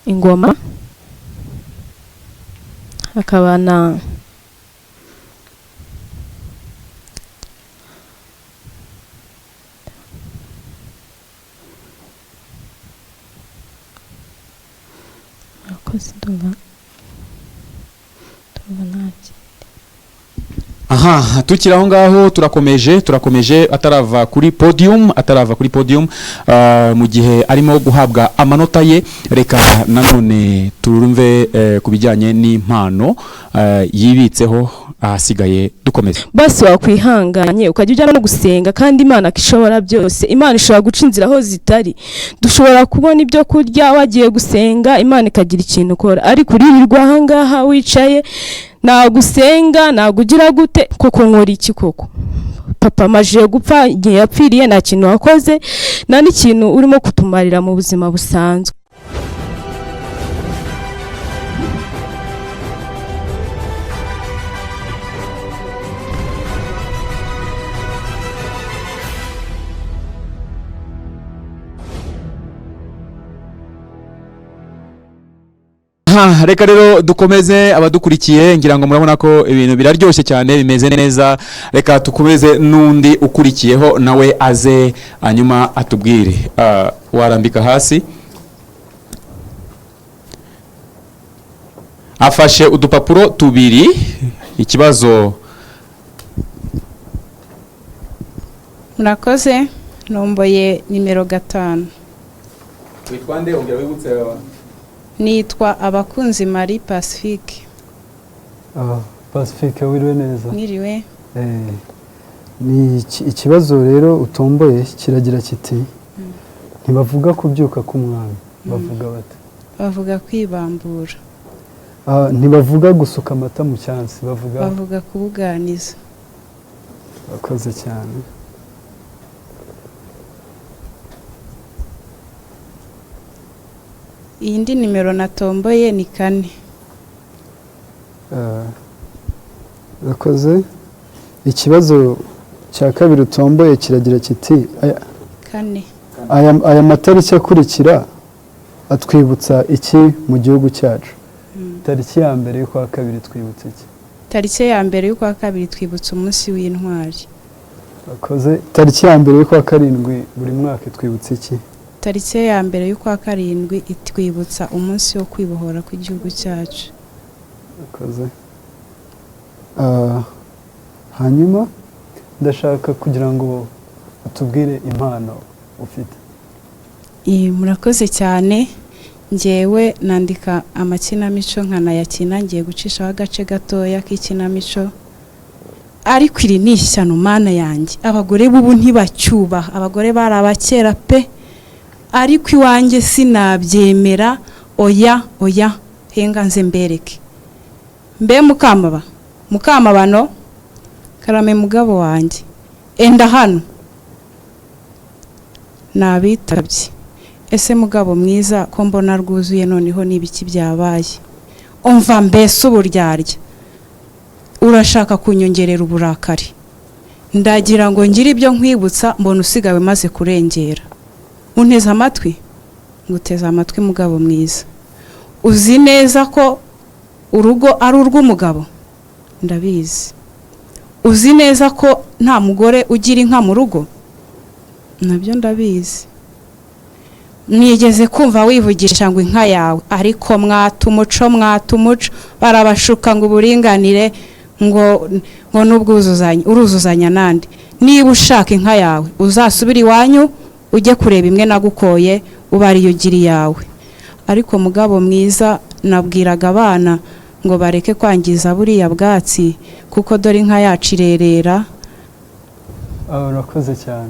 ingoma, hakaba na murakoze ndumva ntacyo. Aha, tukiri aho ngaho turakomeje atarava kuri podium mu gihe arimo guhabwa amanota ye. Reka nanone turumve ku bijyanye n'impano yibitseho ahasigaye dukomeze. Basi wakwihanganye ukajya ujyana no gusenga kandi Imana ishobora byose. Imana ishobora guca inzira aho zitari. Dushobora kubona ibyo kurya wagiye gusenga, Imana ikagira ikintu ukora, ariko uririrwa aha ngaha wicaye nagusenga nagugira gute koko nkora iki koko? Papa amaje gupfa igihe yapfiriye nta kintu wakoze, nta n'ikintu urimo kutumarira mu buzima busanzwe. Reka rero dukomeze abadukurikiye, ngira ngo murabona ko ibintu biraryoshye cyane bimeze neza. Reka tukomeze n'undi ukurikiyeho nawe aze hanyuma atubwire. Warambika hasi, afashe udupapuro tubiri. Ikibazo murakoze, nomboye nimero 5. witwa nde? Ongera wibutse. Nitwa Abakunzi Marie Pacifique. Pacifique, wiriwe neza? Niriwe. Ni ikibazo rero utomboye kiragira kiti ntibavuga kubyuka k'umwami, bavuga bate? Bavuga kwibambura. Ntibavuga gusuka amata mu cyansi, bavuga kubuganiza. Bakoze cyane. Iyindi nimero natomboye ni 4. Bakoze. Ikibazo cya kabiri utomboye kiragira kiti 4. Aya matariki akurikira atwibutsa iki mu gihugu cyacu? Tariki ya mbere y'ukwa kabiri twibutsa iki? Tariki ya mbere y'ukwa kabiri twibutsa umunsi w'intwari. Bakoze. Tariki ya mbere y'ukwa karindwi buri mwaka twibutsa iki? Tariki ya mbere y'ukwa karindwi itwibutsa umunsi wo kwibohora kw'igihugu cyacu. Bakoze. Hanyuma ndashaka kugira ngo utubwire impano ufite. Murakoze cyane. Njyewe nandika amakinamico nkanayakina, ngiye gucishaho agace gatoya k'ikinamico. Ariko iri ni ishyano mana yanjye, abagore b'ubu ntibacyubaha, abagore bari abakera pe, ariko iwanjye sinabyemera. Oya henga nze mbereke. Mbe mukamabano karame mugabo wanjye, enda hano nabitabye. Ese mugabo mwiza ko mbona rwuzuye, noneho nibiki byabaye? Umva mbese uburyarya, urashaka kunyongerera uburakari? Ndagira ngo ngire ibyo nkwibutsa, mbona usigawe maze kurengera. Unteze amatwi? Nguteze amatwi mugabo mwiza. Uzi neza ko urugo ari urw'umugabo? Ndabizi. Uzi neza ko nta mugore ugira inka mu rugo? Nabyo ndabizi. Nigeze kumva wivugisha ngo inka yawe, ariko mwatumuco barabashuka ngo uburinganire ngo n'ubwuzuzanye, uruzuzanya nande. Niba ushaka inka yawe uzasubira iwanyu ujye kureba imwe nagukoye ubariyo ugiri yawe. Ariko mugabo mwiza, nabwiraga abana ngo bareke kwangiza buriya bwatsi kuko dore inka yacu irerera. Urakoze cyane.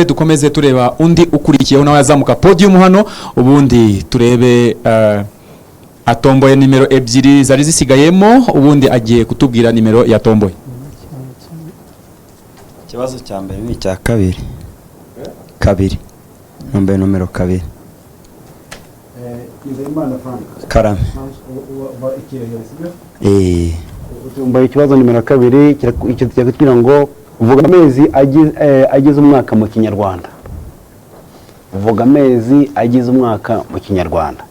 Dukomeze tureba undi ukurikiyeho nawe azamuka podium hano, ubundi turebe atomboye nimero 2 zari zisigayemo, ubundi agiye kutubwira nimero yatomboye. Ikibazo cya mbere ni icya kabiri. Nombe nomero 2. Karame. Utumbaye ikibazo nimero 2 kirakutwira ngo vuga amezi agize umwaka mu Kinyarwanda. vuga amezi agize umwaka mu kinyarwanda.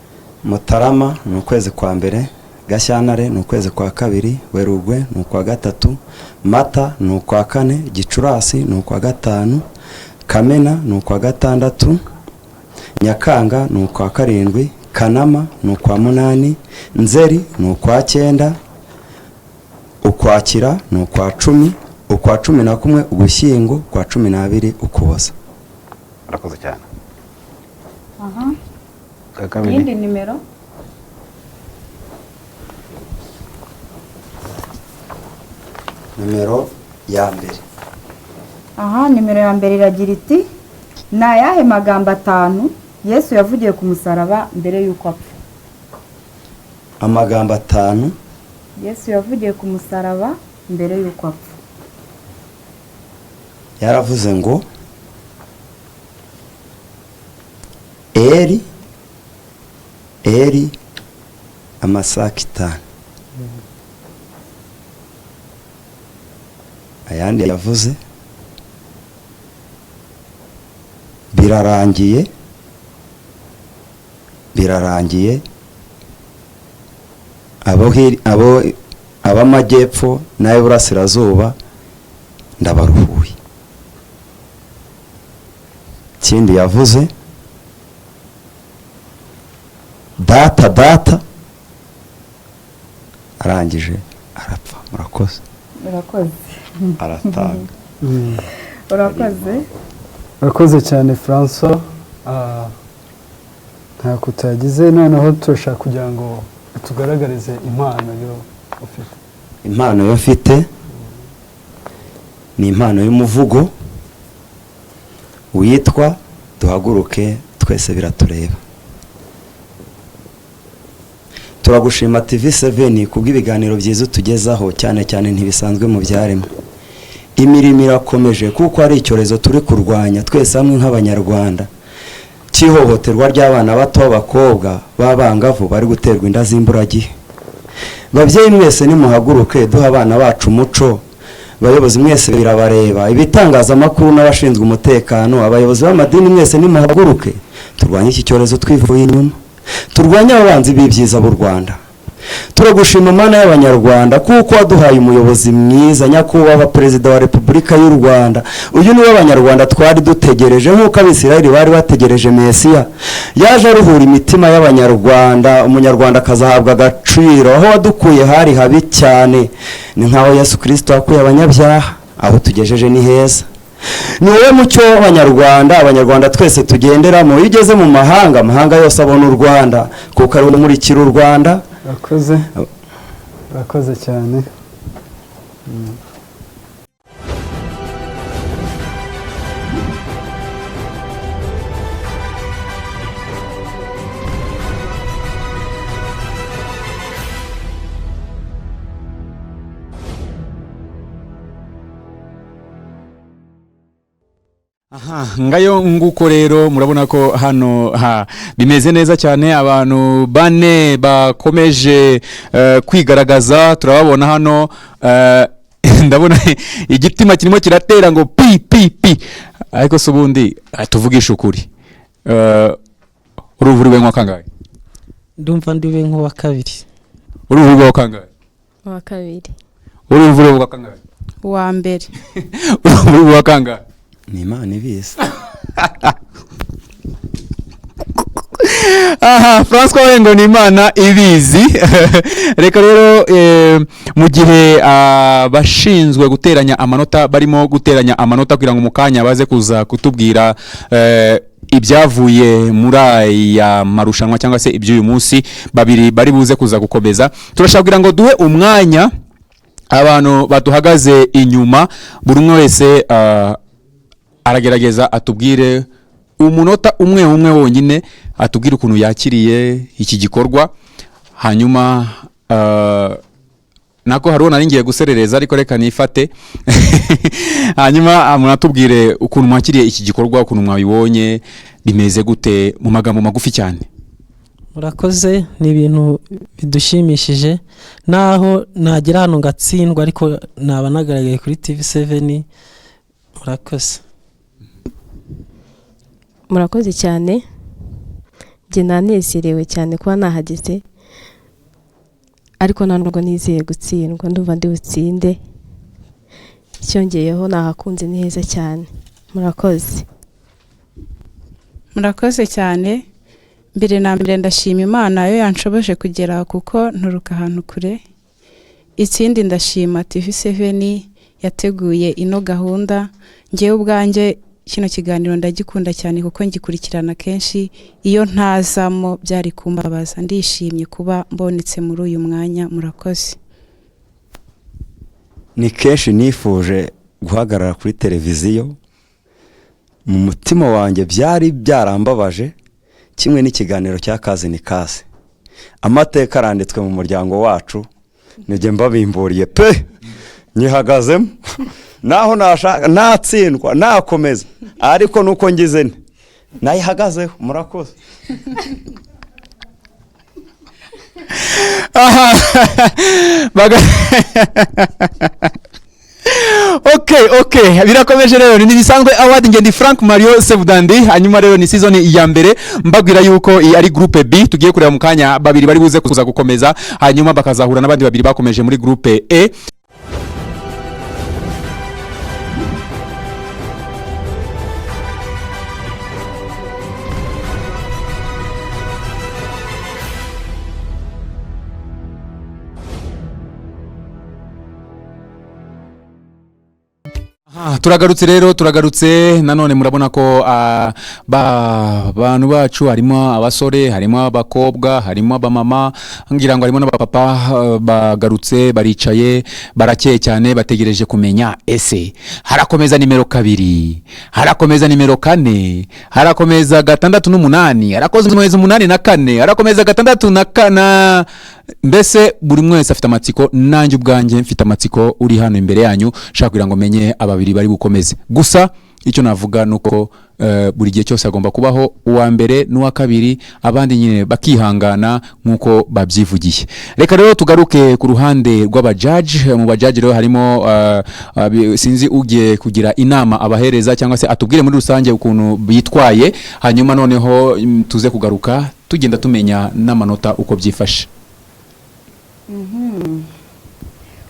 Mutarama ni ukwezi kwa mbere, Gashyantare ni ukwezi kwa kabiri, Werurwe ni ukwa gatatu, Mata ni ukwa kane, Gicurasi ni ukwa gatanu, Kamena ni ukwa gatandatu, Nyakanga ni ukwa karindwi, Kanama ni ukwa munani, Nzeri ni ukwa cyenda, Ukwakira ni ukwa cumi, ukwa cumi na kumwe Ugushyingo, ukwa cumi n'abiri Ukuboza. Murakoze cyane. Yindi nimero. Nimero ya mbere. Nimero ya mbere iragira iti: ni ayahe magambo 5 Yesu yavugiye ku musaraba mbere y'uko apfa? Amagambo 5 Yesu yavugiye ku musaraba mbere y'uko apfa. Yaravuze ngo Eri amasaka 5. Ayandi yavuze birarangiye abo ab'amajyepfo n'ay'uburasirazuba ndabaruhuye. Ikindi yavuze data arangije arapfa. Murakoze. Aratanga. Urakoze cyane François. Nta kutagize, noneho turashaka kugira ngo tugaragarize impano yo ufite. Impano yo ufite ni impano y'umuvugo witwa Duhaguruke Twese Biratureba. Turagushima TV7 kubw'ibiganiro byiza tugezaho, cyane cyane ntibisanzwe mu byaremwe. Imirimo irakomeje kuko ari icyorezo turi kurwanya twese hamwe nk'abanyarwanda, cy'ihohoterwa ry'abana bato b'abakobwa b'abangavu bari guterwa inda z'imburagihe. Babyeyi mwese nimuhaguruke duha abana bacu umuco. Bayobozi mwese birabareba, ibitangazamakuru n'abashinzwe umutekano, abayobozi b'amadini mwese nimuhaguruke turwanye iki cyorezo twivuye inyuma, turwanye abanzi b'ibyiza b'u Rwanda. Turagushima Mana y'Abanyarwanda kuko waduhaye umuyobozi mwiza, nyakubahwa Perezida wa Repubulika y'u Rwanda. Uyu niwe Abanyarwanda twari dutegereje, nk'uko Abisirayeli bari bategereje Mesiya. Yaje aruhura imitima y'Abanyarwanda, umunyarwanda akazahabwa agaciro. Aho wadukuye hari habi cyane, ni nk'aho Yesu Kristo yakuye abanyabyaha, aho tugejeje ni heza. Ni wowe mucyo Abanyarwanda twese tugenderamo. Iyo ugeze mu mahanga yose abona u Rwanda kuko ari umurikira u Rwanda. Urakoze cyane. Ngayo nguko rero murabona ko hano bimeze neza cyane. Abantu bane bakomeje kwigaragaza, turababona hano. Ndabona igitima kirimo kiratera ngo pi. Ariko se ubundi tuvugisha ukuri, uruvuriwe nko kangahe? Ndumva ndiwe nko wa kabiri. Uruvuriwe nko kangahe? Wa kabiri. Uruvuriwe nko kangahe? Wa mbere. Uruvuriwe nko kangahe? Ni Imana ibizi. François Wengo ni Imana ibizi. Reka rero mu gihe bashinzwe guteranya amanota barimo guteranya amanota kugira ngo mukanya baze kuza kutubwira ibyavuye muri aya marushanwa cyangwa se iby'uyu munsi, babiri bari buze kuza gukomeza. Turashaka kugira ngo duhe umwanya abantu baduhagaze inyuma, buri umwe wese aragerageza atubwire umunota umwe wonyine, atubwire ukuntu yakiriye iki gikorwa. Hanyuma nako hariho nari ngiye guserereza ariko reka nifate. Hanyuma munatubwire ukuntu mwakiriye iki gikorwa, ukuntu mwabibonye, bimeze gute mu magambo magufi cyane. Murakoze, ni ibintu bidushimishije, naho nagera hano ngatsindwa ariko naba nagaragaye kuri TV7. Murakoze. murakoze cyane, njye nanezerewe cyane kuba nahageze, ariko nta nubwo nizeye gutsindwa, ndumva ndi butsinde, icyongeyeho nahakunze neza cyane. Murakoze. Murakoze cyane. Mbere na mbere ndashima Imana yo yanshoboje kugera kuko nturuka ahantu kure. Ikindi ndashima TV7 yateguye ino gahunda. Ngewe ubwanjye kino kiganiro ndagikunda cyane kuko ngikurikirana kenshi, iyo ntazamo byari kumbabaza. Ndishimye kuba mbonetse muri uyu mwanya. Murakoze. Ni kenshi nifuje guhagarara kuri televiziyo, mu mutima wanjye byari byarambabaje, kimwe n'ikiganiro cya Kazi ni Kazi. Amateka aranditswe mu muryango wacu, nige mbabimburiye pe nyihagazemo naho nashaka natsindwa nakomeza, ariko nuko ngize nayihagazeho. Murakoze. Okay, birakomeje rero. Ni Ntibisanzwe Award, nge ndi Frank Mario Sevudandi. Hanyuma rero ni season ya mbere, mbabwira yuko ari groupe B tugiye kureba mu kanya, babiri bari buze kuza gukomeza, hanyuma bakazahura n'abandi babiri bakomeje muri groupe E. Turagarutse nanone. Murabona ko bantu bacu harimo abasore, harimo abakobwa, harimo abamama, ngira ngo harimo n'abapapa bagarutse, baricaye barakeye cyane, bategereje kumenya ese harakomeza nimero 2, harakomeza nimero 4, harakomeza 6 n'8, harakomeza 8 na 4, harakomeza 6 na 4. Mbese buri mwese afite amatsiko, nanjye ubwanjye mfite amatsiko uri hano imbere yanyu, shaka kugira ngo menye ababiri bari bukomeze. Gusa icyo navuga nuko buri gihe cyose agomba kubaho uwa mbere n'uwa kabiri, abandi nyine bakihangana nkuko babyivugiye. Reka rero tugaruke ku ruhande rw'abajaji. Mu bajaji rero harimo sinzi ugiye kugira inama abahereza, cyangwa se atubwire muri rusange ukuntu bitwaye, hanyuma noneho tuze kugaruka tugenda tumenya n'amanota uko byifashe.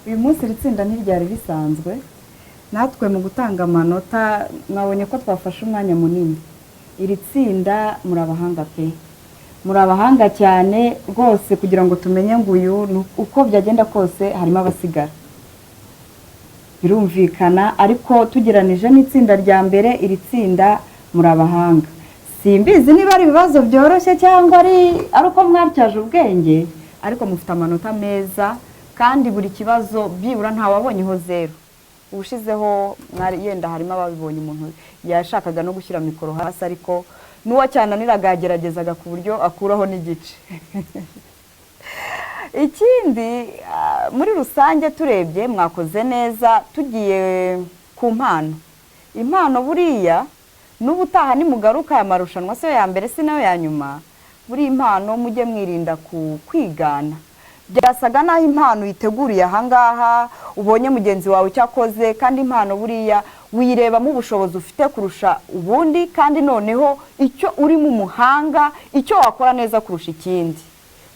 Uyu munsi itsinda ntiryari risanzwe, natwe mu gutanga amanota mwabonye ko twafashe umwanya munini. Iri tsinda muri abahanga pe, muri abahanga cyane rwose, kugira ngo tumenye ngo uyu uko byagenda kose harimo abasigara, birumvikana. Ariko tugeranije n'itsinda rya mbere, iri tsinda muri abahanga. Simbizi niba ari ibibazo byoroshye cyangwa ari uko mwatyaje ubwenge, ariko mufite amanota meza, kandi buri kibazo byibura ntawabonyeho 0. Ubushizeho yenda harimo ababibonye, umuntu yashakaga no gushyira mikoro hasi, ariko n'uwa cyananiraga yageragezaga ku buryo akuraho n'igice. Ikindi muri rusange turebye mwakoze neza. Tugiye ku impano buriya n'ubutaha nimugaruka aya marushanwa se ya mbere si nayo ya nyuma, buri impano mujye mwirinda kwigana. Byasaga naho impano yiteguriye ahangaha, ubonye mugenzi wawe cyakoze, kandi impano buriya wirebamo ubushobozi ufite kurusha ubundi, kandi noneho icyo uri mu muhanga, icyo wakora neza kurusha ikindi,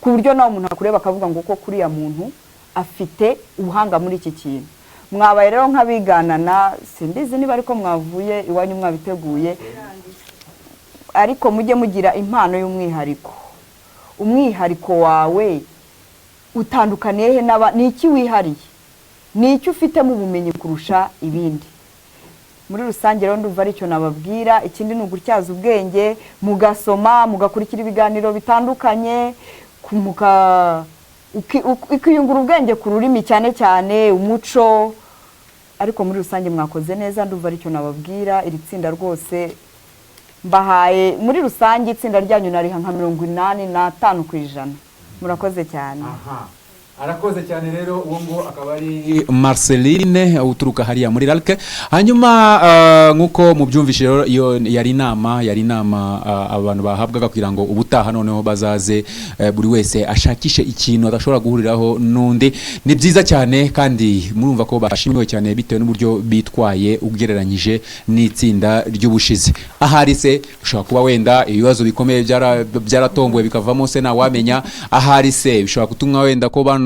ku buryo nawe umuntu akureba akavuga ngo uko kuriya muntu afite ubuhanga muri iki kintu. Mwabaye rero nk'abiganana, simbizi niba ariko mwavuye iwanyu mwabiteguye, ariko mujye mugira impano y'umwihariko. Umwihariko wawe utandukaniye he ni iki wihariye, ni iki ufite mu bumenyi kurusha ibindi. Muri rusange rero ndumva aricyo nababwira. Ikindi ni ugutyaza ubwenge, mugasoma, mugakurikira ibiganiro bitandukanye, ukiyungura ubwenge ku rurimi cyane cyane umuco. Ariko muri rusange mwakoze neza, ndumva aricyo nababwira. Iri tsinda rwose mbahaye muri rusange itsinda ryanyu nariha nka 85%. Murakoze cyane. arakoze cyane rero uwo ngo akaba ari Marceline uturuka hariya muri Ralke. Hanyuma nkuko mubyumvise rero iyo yari inama abantu bahabwaga kugira ngo ubutaha noneho bazaze buri wese ashakishe ikintu adashobora guhuriraho n'undi. Ni byiza cyane kandi murumva ko bashimiwe cyane bitewe n'uburyo bitwaye ugereranyije n'itsinda ry'ubushize. Ahari se ushobora kuba wenda ibibazo bikomeye byaratombowe bikavamo se na wamenya. Ahari se bishobora kutumwa wenda ko bano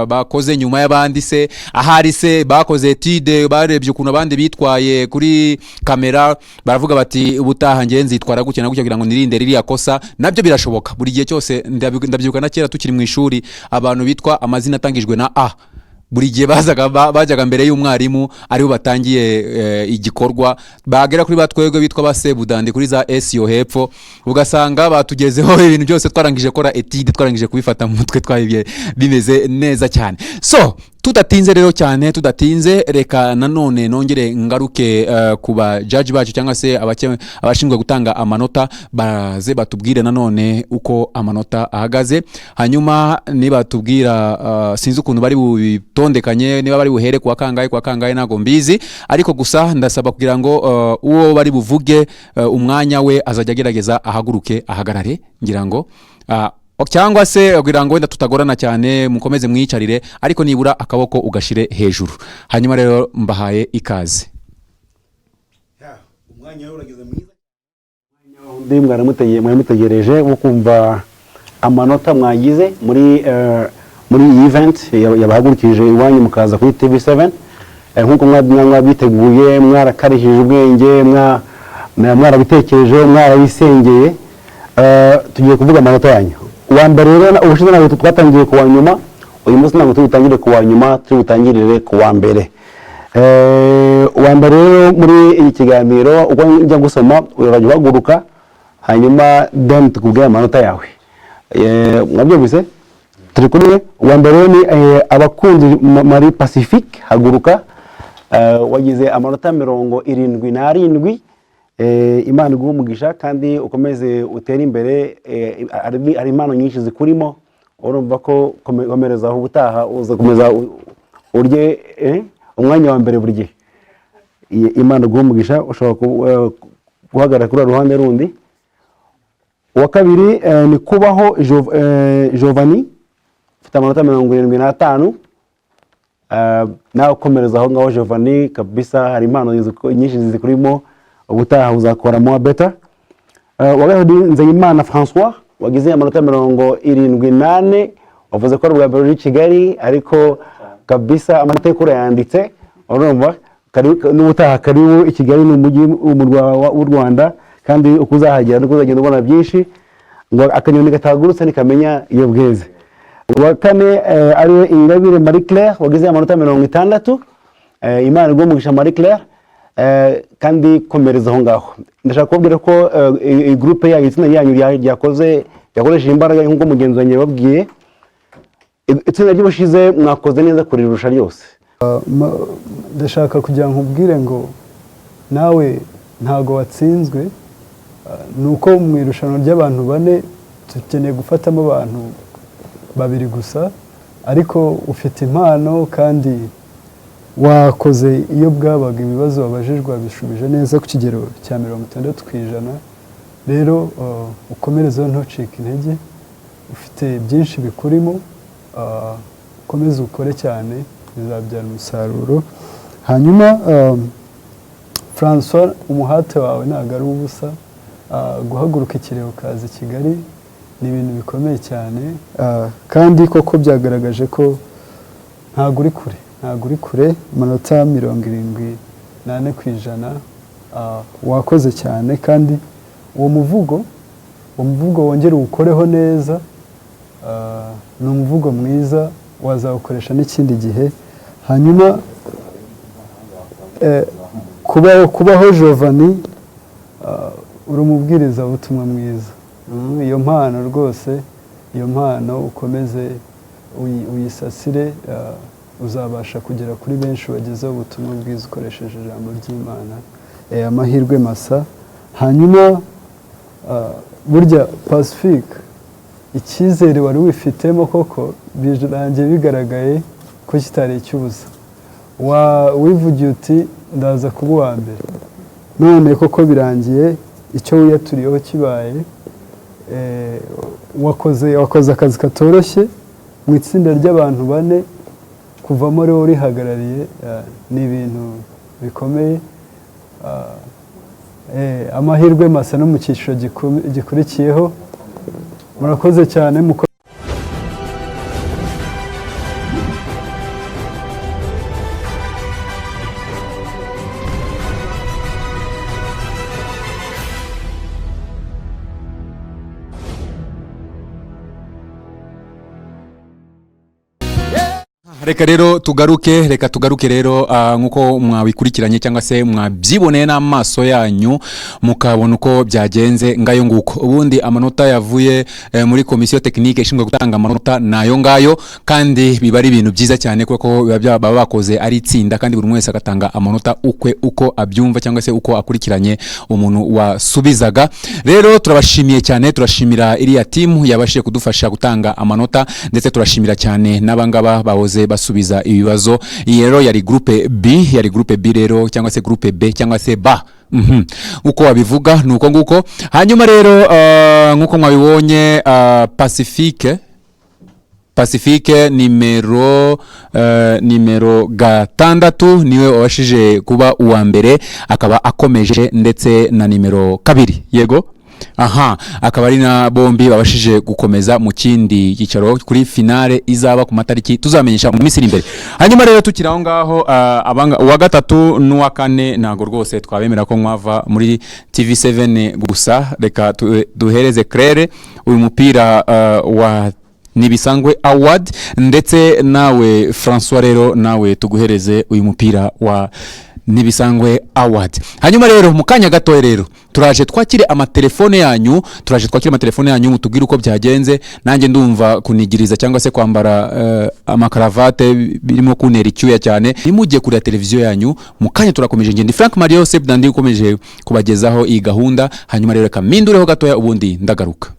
bakoze nyuma y'abandi se. Ahari se bakoze etude barebye ukuntu abandi bitwaye kuri kamera baravuga bati ubutaha ngiye nzitwara gutya na gutya kugira ngo nirinde ririya kosa. Nabyo birashoboka. Buri gihe cyose ndabyibuka na kera tukiri mu ishuri abantu bitwa amazina atangijwe na A buri gihe bajyaga mbere y'umwarimu aribo batangiye igikorwa bagera kuri batwego bitwa basebudande kuri za S yo hepfo ugasanga batugezeho ibintu byose twarangije kora etide twarangije kubifata mu mutwe twabibye bimeze neza cyane. So tudatinze rero cyane reka nanone nongere ngaruke kuba judge bacu cyangwa se abashinzwe gutanga amanota baze batubwire nanone uko amanota ahagaze. Hanyuma niba tubwira sinzi ukuntu bari bubitondekanye niba bari buhere kwa kangahe nago mbizi ariko gusa ndasaba kugira ngo uwo bari buvuge umwanya we azajya agerageza ahaguruke ahagarare ngira ngo cyangwa se kugira ngo wenda tutagorana cyane mukomeze mwicarire ariko nibura akaboko ugashire hejuru. Hanyuma rero mbahaye ikaze. Umwanya urageze mwiza. Mwaramutegereje wo kumva amanota mwagize muri event yabahagurukije iwanyu mukaza kuri TV7 nkuko mwabiteguye mwarakarishije ubwenge mwarabitekereje mwarabisengeye. Tugiye kuvuga amanota yanyu. Uwa mbere rero ubushize ntabwo twatangiye ku wa nyuma uyu munsi ntabwo tutangire ku wa nyuma tutangirire ku wa mbere. Uwa mbere rero muri iki kiganiro uko njya gusoma urajya uhaguruka hanyuma then tukubwira amanota yawe. Mwabyumvise turi kumwe. Uwa mbere ni abakunzi Marie Pacifique haguruka wagize amanota 77. Imana iguha umugisha kandi ukomeze utere imbere. Ari impano nyinshi zikurimo urumva ko komerezaho ubutaha uzakomeza urye umwanya wa mbere buri gihe. Imana iguha umugisha ushobora guhagarara kuri ruhande rundi. Uwa kabiri ni kubaho Giovanni ufite amanota 75. Nawe ukomerezaho ngaho Giovanni kabisa hari impano nyinshi zikurimo ubutaha uzakoramo better. Wagaho Nzeyimana François wagize amanota 78 wavuze ko rwa mbere Kigali ariko kabisa amateka yanditse urumva n'ubutaha karibu Kigali n'umujyi w'u Rwanda kandi ukuzahagera n'ukuzagenda ubona byinshi ngo akanyoni gatagurutse nikamenya iyo bweze. Uwa kane ari Ingabire Marie Claire wagize amanota 60. Imana iguha umugisha Marie Claire kandi komerezaho ngaho. Ndashaka kubwira ko groupe yayo itsinda yanyu yakoresheje imbaraga nk'uko mugenzi wanjye babwiye. Itsinda ry'ubushize mwakoze neza kuri rusha ryose. Ndashaka kugira nkubwire ngo nawe ntago watsinzwe nuko mu irushanwa ry'abantu 4 tukeneye gufatamo abantu 2 gusa ariko ufite impano kandi wakoze iyo bwabaga ibibazo wabajijwe wabishubije neza ku kigero cya 60%. Rero ukomerezeho ntucike intege ufite byinshi bikurimo ukomeze ukore cyane bizabyara umusaruro. Hanyuma François umuhate wawe ntabwo ari ubusa. Guhaguruka ikirego kazi Kigali ni ibintu bikomeye cyane kandi koko byagaragaje ko ntabwo uri kure amanota 78%. Wakoze cyane kandi uwo muvugo wongere uwukoreho neza. Ni umuvugo mwiza wazawukoresha n'ikindi gihe. Hanyuma kubaho Giovanni uri umubwiriza ubutumwa mwiza. Iyo mpano rwose iyo mpano ukomeze uyisasire uzabasha kugera kuri benshi bagezeho ubutumwa bwiza ukoresheje ijambo ry'Imana. Amahirwe masa. Hanyuma burya Pacifique icyizere wari wifitemo koko birangiye bigaragaye ko kitari icy'ubusa wivugiye uti ndaza kuba uwa mbere none koko birangiye icyo wiyaturiyeho kibaye wakoze akazi katoroshye mu itsinda ry'abantu 4 kuvamo rero urihagarariye ni ibintu bikomeye amahirwe masa no mu cyiciro gikurikiyeho murakoze cyane reka tugaruke rero nkuko mwabikurikiranye cyangwa se mwabyiboneye n'amaso yanyu mukabona uko byagenze ngayo nguko ubundi amanota yavuye muri komisiyo tekinike ishinzwe gutanga amanota nayo ngayo kandi biba ari ibintu byiza cyane kuko baba bakoze ari itsinda kandi buri wese agatanga amanota uko abyumva cyangwa se uko akurikiranye umuntu wasubizaga rero turabashimiye cyane turashimira iriya timu yabashije kudufasha gutanga amanota ndetse turashimira cyane n'abangaba bahoze basubiza ibibazo iyi rero yari groupe B rero cyangwa se groupe B cyangwa se ba uko wabivuga nuko nguko hanyuma rero nkuko mwabibonye Pacifique nimero 6 niwe wabashije kuba uwa mbere akaba akomeje ndetse na nimero 2 yego akaba ari na bombi babashije gukomeza mu kindi gicaro kuri finale izaba ku matariki tuzamenyesha mu minsi imbere hanyuma rero tukiraho ngaho uwa gatatu n'uwa kane ntago rwose twabemera ko mwava muri TV7 gusa reka duhereze Claire uyu mupira wa Ntibisanzwe award ndetse nawe François rero nawe tuguhereze uyu mupira wa Ntibisanzwe award hanyuma rero mu kanya gato rero turaje twakire amatelefone yanyu mutubwire uko byagenze nanjye ndumva kunigiriza cyangwa se kwambara amakaravate birimo kunera icyuya cyane nimujye kuri televiziyo yanyu mu kanya turakomeje ngende Frank Mario Sebdandi ukomeje kubagezaho iyi gahunda hanyuma rero kamindureho gatoya ubundi ndagaruka